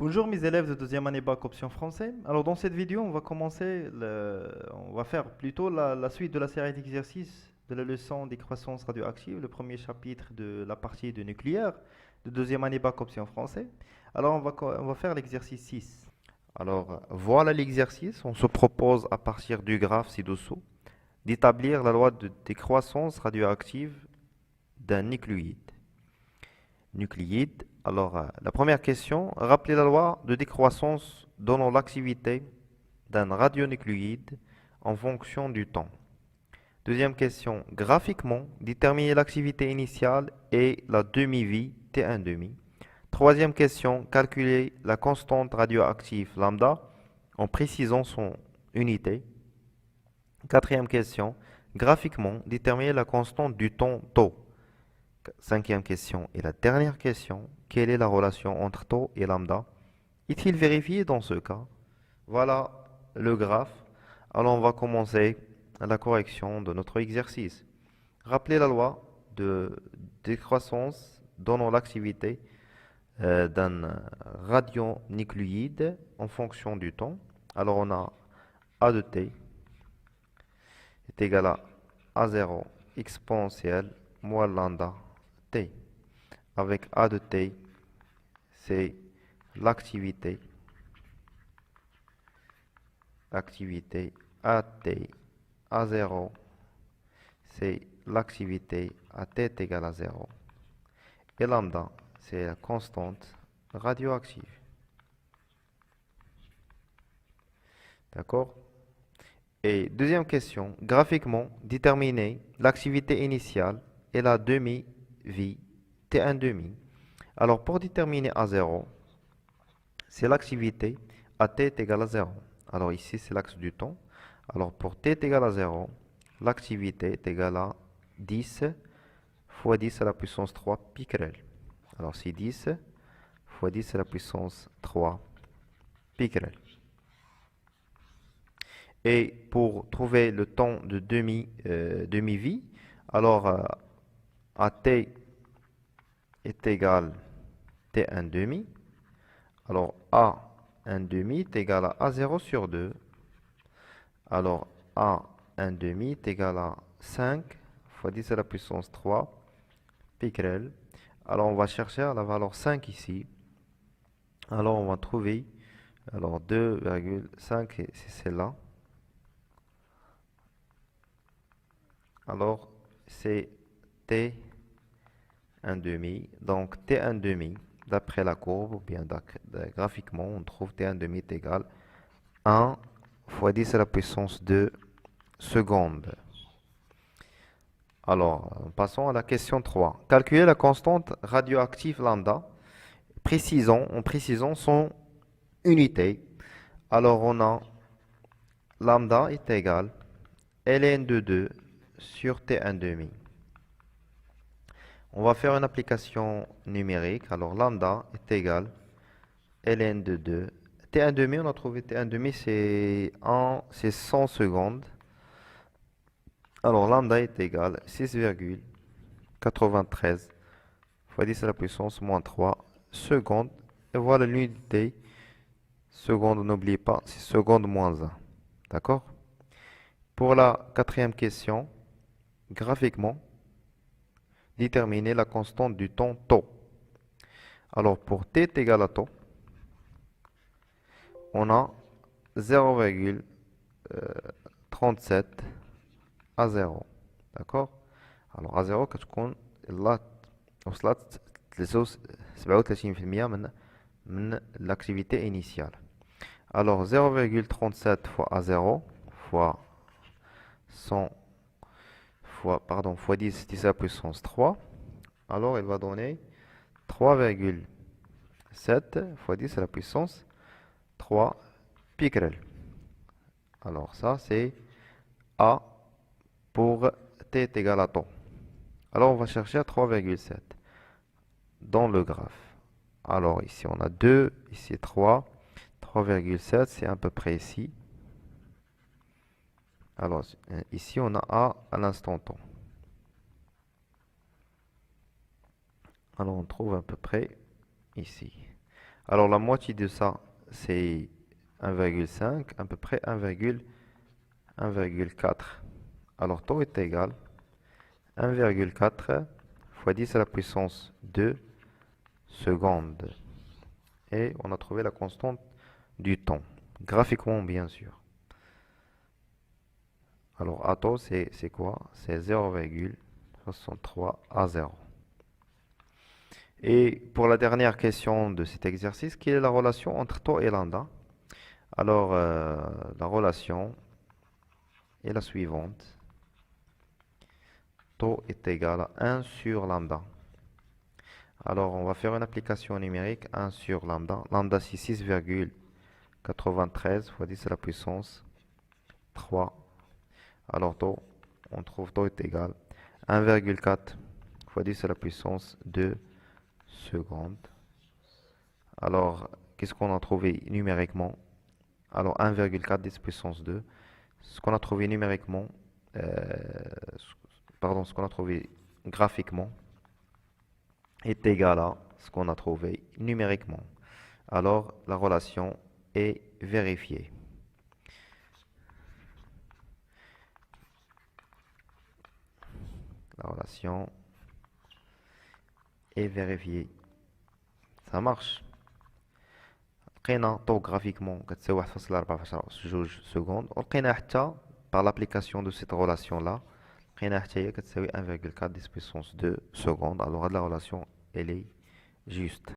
Bonjour mes élèves de deuxième année bac option français. Alors dans cette vidéo, on va faire plutôt la suite de la série d'exercices de la leçon des croissances radioactives, le premier chapitre de la partie de nucléaire de deuxième année bac option français. Alors on va faire l'exercice 6. Alors voilà l'exercice. On se propose à partir du graphe ci-dessous d'établir la loi de décroissance radioactive d'un nucléide. Alors, la première question, rappelez la loi de décroissance donnant l'activité d'un radionucléide en fonction du temps. Deuxième question, graphiquement, déterminez l'activité initiale et la demi-vie T1 demi. Troisième question, calculez la constante radioactive lambda en précisant son unité. Quatrième question, graphiquement, déterminez la constante du temps tau. Cinquième question et la dernière question, quelle est la relation entre tau et lambda? Est-il vérifié dans ce cas? Voilà le graphe. Alors on va commencer la correction de notre exercice. Rappelez la loi de décroissance donnant l'activité d'un radionucléide en fonction du temps. Alors on a A de t est égal à A0 exponentielle moins lambda t. Avec A de t, c'est l'activité AT A0, c'est l'activité à t est égal à 0. Et lambda, c'est la constante radioactive. D'accord? Et deuxième question, graphiquement, déterminer l'activité initiale et la demi-vie T1 demi. Alors pour déterminer A0, c'est l'activité à t est égal à 0. Alors ici, c'est l'axe du temps. Alors pour t est égal à 0, l'activité est égale à 10 fois 10 à la puissance 3 picrel. Alors c'est 10 fois 10 à la puissance 3 picrel. Et pour trouver le temps de demi-vie, alors AT est égal à T1 demi. Alors A1 demi est égal à A0 sur 2. Alors A1 demi est égal à 5 fois 10 à la puissance 3 picrel. Alors on va chercher la valeur 5 ici. Alors on va trouver 2,5, c'est celle-là. Alors c'est T1 demi. Donc T1 demi, d'après la courbe, ou bien graphiquement, on trouve T1 demi est égal à 1 fois 10 à la puissance 2 secondes. Alors, passons à la question 3. Calculer la constante radioactive lambda, en précisant son unité. Alors, on a lambda est égal ln de 2 sur T1 demi. On va faire une application numérique. Alors, lambda est égal ln de 2. T1 demi, on a trouvé T1 demi, c'est 100 secondes. Alors, lambda est égal à 6,93 fois 10 à la puissance moins 3 secondes. Et voilà l'unité. Seconde, n'oubliez pas, c'est seconde moins 1. D'accord? Pour la quatrième question, graphiquement, déterminer la constante du temps tau. Alors, pour t est égal à tau, on a 0,37 à 0. D'accord? Alors, à 0, كتكون وصلت 37% من l'activité initiale. Alors 0,37 fois A0 fois 100 fois 10 à la puissance 3. Alors il va donner 3,7 fois 10 à la puissance 3 picrel. Alors ça c'est A pour t est égal à tau. Alors on va chercher à 3,7 dans le graphe. Alors ici on a 2, ici 3. 3,7 c'est à peu près ici. Alors ici on a A à l'instant temps. Alors on trouve à peu près ici. Alors la moitié de ça, c'est 1,5, à peu près 1,4. Alors taux est égal à 1,4 fois 10 à la puissance 2 secondes. Et on a trouvé la constante du temps, graphiquement bien sûr. Alors à taux, c'est quoi? C'est 0,63 à 0. Et pour la dernière question de cet exercice, quelle est la relation entre taux et lambda? Alors, la relation est la suivante. Taux est égal à 1 sur lambda. Alors, on va faire une application numérique 1 sur lambda. Lambda, c'est 6,93 fois 10 à la puissance 3. Alors, taux, on trouve taux est égal à 1,4 fois 10 à la puissance 2 secondes. Alors, qu'est-ce qu'on a trouvé numériquement? Alors, 1,4 10 puissance 2. Ce qu'on a trouvé numériquement, pardon, ce qu'on a trouvé graphiquement est égal à ce qu'on a trouvé numériquement. Alors, la relation est vérifiée. La relation est vérifiée. Ça marche. لقينا طو graphiquement كتساوي 1.14 secondes. ولقينا حتى par l'application de cette relation là لقينا حتى هي كتساوي 1,4 10 puissance 2 secondes. Alors la relation elle est juste.